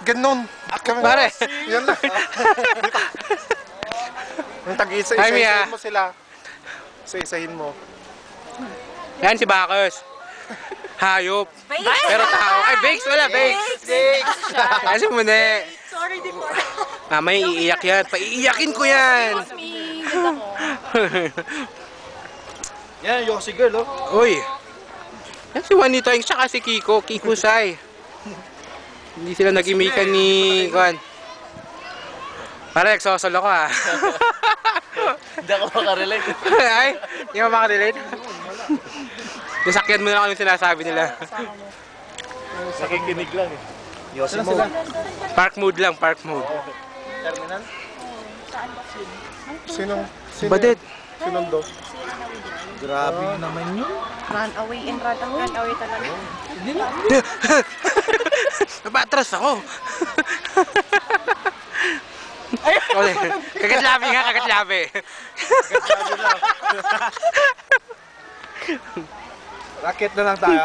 Ganon. Pare. Yan lang. Yung tag-isa-isahin mo sila. Isa-isahin mo. Yan si Bacchus. Hayop. Pero tao. Ay, Bakes! Wala, Bakes! Kasi muna. Sorry, di po. Mamaya iiyak yan. Paiiyakin ko yan. Excuse me. Ganda ko. Yan, Yossi girl, oh. Uy. Yan si Juanito Eng, tsaka si Kiko. Kiko Sai. Hindi sila nag-imikan ni... Kuan. Pare, nagsosolo ko ha. Hindi ako makarelate. Ay, hindi mo makarelate? Nasakyan mo na lang yung sinasabi nila. Nakikinig lang eh. Yossi mo. Park mode lang, park mode. Terminal? Sinong? Badit. Sinong do? Grabe naman yun. Run away and run away talaga. Napatras ako. Okay. Kagatlabi nga, kagatlabi. Racket na lang tayo.